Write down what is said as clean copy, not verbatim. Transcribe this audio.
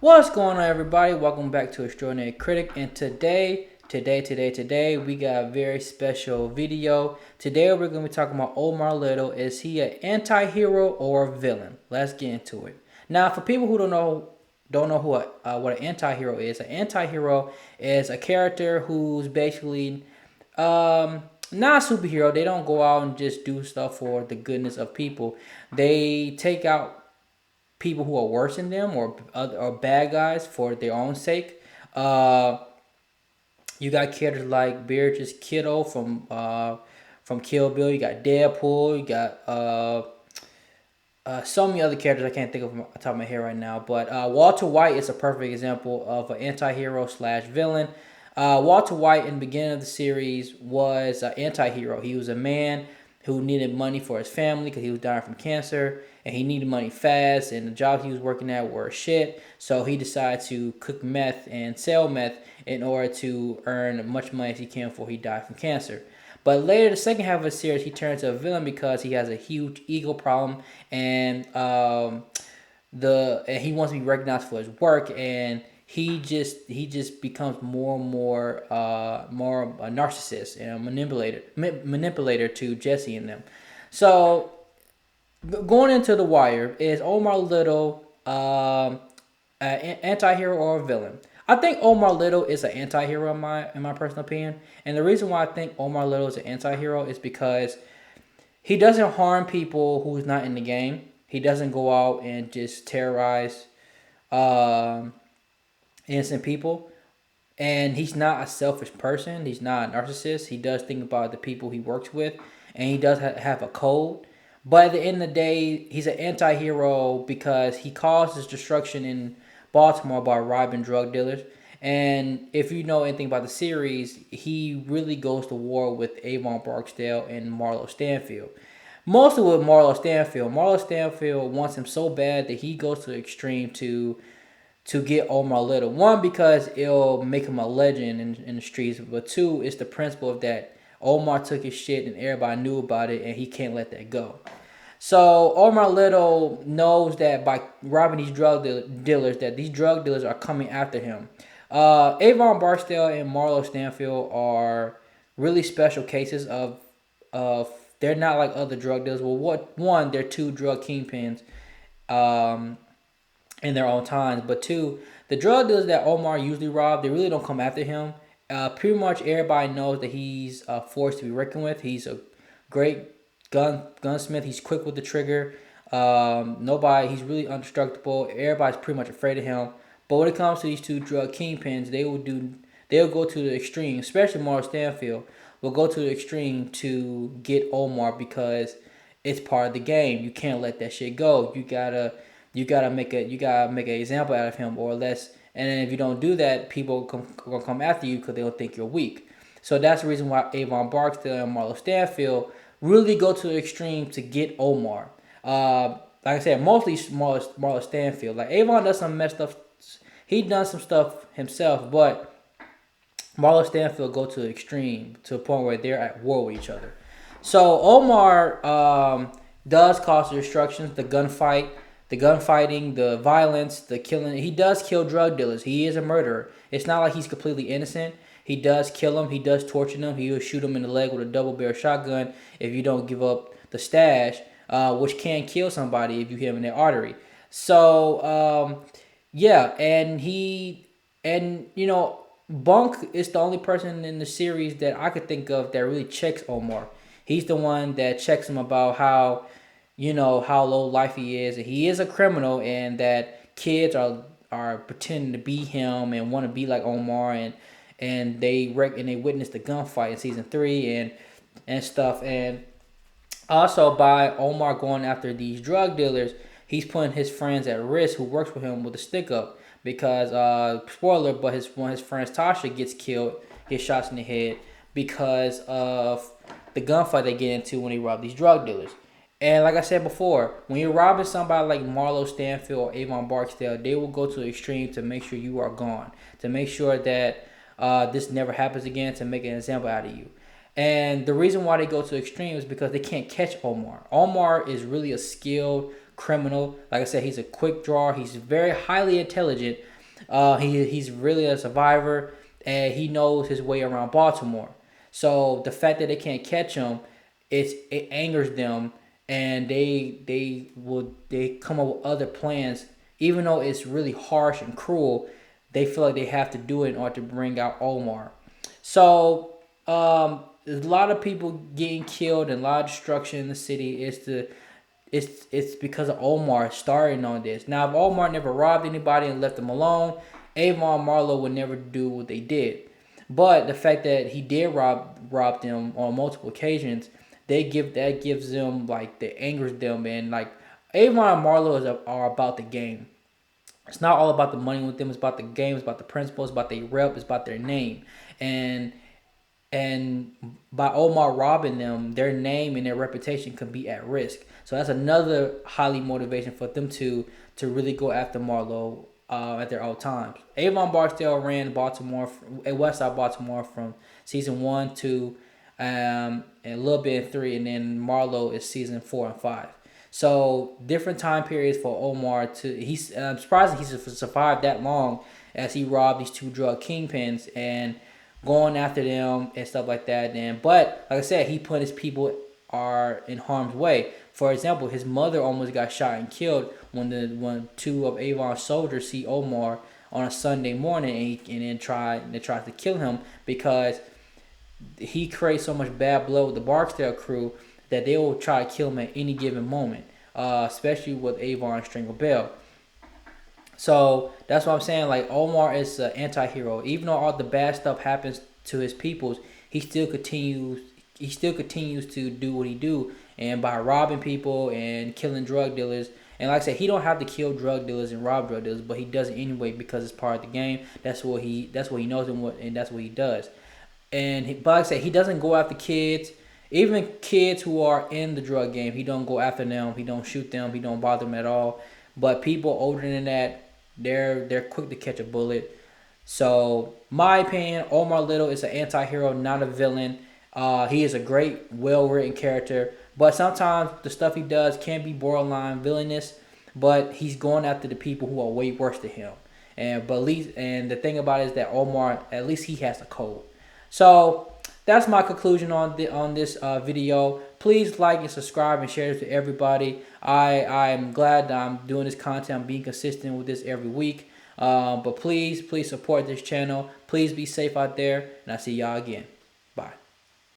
What's going on, everybody? Welcome back to Extraordinary Critic. And today, we got a very special video. Today, we're going to be talking about Omar Little. Is he an anti-hero or a villain? Let's get into it. Now, for people who don't know what an anti-hero is, an anti-hero is a character who's basically not a superhero. They don't go out and just do stuff for the goodness of people. They take out people who are worse than them or bad guys for their own sake. Uh, you got characters like Beatrice Kiddo from Kill Bill. You got Deadpool. You got so many other characters I can't think of off the top of my head right now. But Walter White is a perfect example of an anti-hero slash villain. Walter White in the beginning of the series was an anti-hero. He was a man who needed money for his family because he was dying from cancer, and he needed money fast, and the jobs he was working at were shit. So he decided to cook meth and sell meth in order to earn as much money as he can before he died from cancer. But later, the second half of the series, he turns to a villain because he has a huge ego problem, and and he wants to be recognized for his work, and he just becomes more and more a narcissist and a manipulator to Jesse and them. So going into the wire, is Omar Little an anti-hero or a villain? I think Omar Little is an anti-hero in my personal opinion, and the reason why I think Omar Little is an anti-hero is because he doesn't harm people who's not in the game. He doesn't go out and just terrorize um, innocent people. And he's not a selfish person. He's not a narcissist. He does think about the people he works with, and he does have a code. But at the end of the day, he's an anti-hero because he causes destruction in Baltimore by robbing drug dealers. And if you know anything about the series, he really goes to war with Avon Barksdale and Marlo Stanfield. Mostly with Marlo Stanfield. Marlo Stanfield wants him so bad that he goes to the extreme to get Omar Little. One, because it'll make him a legend in the streets, but two, it's the principle of that Omar took his shit and everybody knew about it, and he can't let that go. So Omar Little knows that by robbing these dealers, that these drug dealers are coming after him. Avon Barksdale and Marlo Stanfield are really special cases of they're not like other drug dealers. Well, one, they're two drug kingpins. Um, in their own times. But two, the drug dealers that Omar usually rob, they really don't come after him. Pretty much everybody knows that he's a force to be reckoned with. He's a great gunsmith. He's quick with the trigger. He's really indestructible. Everybody's pretty much afraid of him. But when it comes to these two drug kingpins, they'll go to the extreme, especially Morris Stanfield will go to the extreme to get Omar because it's part of the game. You can't let that shit go. You gotta make an example out of him or less. And then if you don't do that, people gonna come after you because they'll think you're weak. So that's the reason why Avon Barksdale and Marlo Stanfield really go to the extreme to get Omar. Like I said, mostly Marlo Stanfield. Like Avon does some messed up. He done some stuff himself, but Marlo Stanfield go to the extreme to the point where they're at war with each other. So Omar does cause the destructions, the gunfighting, the violence, the killing. He does kill drug dealers. He is a murderer. It's not like he's completely innocent. He does kill them. He does torture them. He will shoot them in the leg with a double barrel shotgun if you don't give up the stash, which can kill somebody if you hit them in their artery. So yeah, and Bunk is the only person in the series that I could think of that really checks Omar. He's the one that checks him about how low life he is, and he is a criminal, and that kids are pretending to be him and want to be like Omar, and they witness the gunfight in season 3 and stuff. And also by Omar going after these drug dealers, he's putting his friends at risk who works with him with a stick up because spoiler, but one of his friends, Tasha, gets shots in the head because of the gunfight they get into when they rob these drug dealers. And like I said before, when you're robbing somebody like Marlo Stanfield or Avon Barksdale, they will go to the extreme to make sure you are gone, to make sure that this never happens again, to make an example out of you. And the reason why they go to the extreme is because they can't catch Omar. Omar is really a skilled criminal. Like I said, he's a quick drawer. He's very highly intelligent. He's really a survivor, and he knows his way around Baltimore. So the fact that they can't catch him, it angers them, and they come up with other plans, even though it's really harsh and cruel. They feel like they have to do it in order to bring out Omar. So there's a lot of people getting killed and a lot of destruction in the city. It's because of Omar starting on this. Now, if Omar never robbed anybody and left them alone, Avon and Marlowe would never do what they did. But the fact that he did rob them on multiple occasions, that gives them like that angers them, and like Avon and Marlowe are about the game. It's not all about the money with them. It's about the game. It's about the principles. It's about their rep. It's about their name. And and by Omar robbing them, their name and their reputation could be at risk. So that's another highly motivation for them to really go after Marlowe at their old times. Avon Barksdale ran Baltimore, West Side Baltimore, from season 1 to and a little bit in 3, and then Marlowe is season 4 and 5. So different time periods for Omar to he's I'm surprised he's survived that long as he robbed these two drug kingpins and going after them and stuff like that. And but like I said, he put his people are in harm's way. For example, his mother almost got shot and killed when two of Avon's soldiers see Omar on a Sunday morning, and then try to kill him because he creates so much bad blood with the Barksdale crew that they will try to kill him at any given moment, especially with Avon and Strangle Bell. So that's what I'm saying. Like Omar is an anti-hero. Even though all the bad stuff happens to his peoples, he still continues. He still continues to do what he do, and by robbing people and killing drug dealers. And like I said, he don't have to kill drug dealers and rob drug dealers, but he does it anyway because it's part of the game. That's what he knows, and that's what he does. But like I said, he doesn't go after kids, even kids who are in the drug game. He don't go after them. He don't shoot them. He don't bother them at all. But people older than that, they're quick to catch a bullet. So my opinion, Omar Little is an anti-hero, not a villain. He is a great, well-written character, but sometimes the stuff he does can be borderline villainous. But he's going after the people who are way worse than him. And the thing about it is that Omar, at least he has a code. So that's my conclusion on this video. Please like and subscribe and share it to everybody. I'm glad that I'm doing this content. I'm being consistent with this every week. But please support this channel. Please be safe out there, and I'll see y'all again. Bye.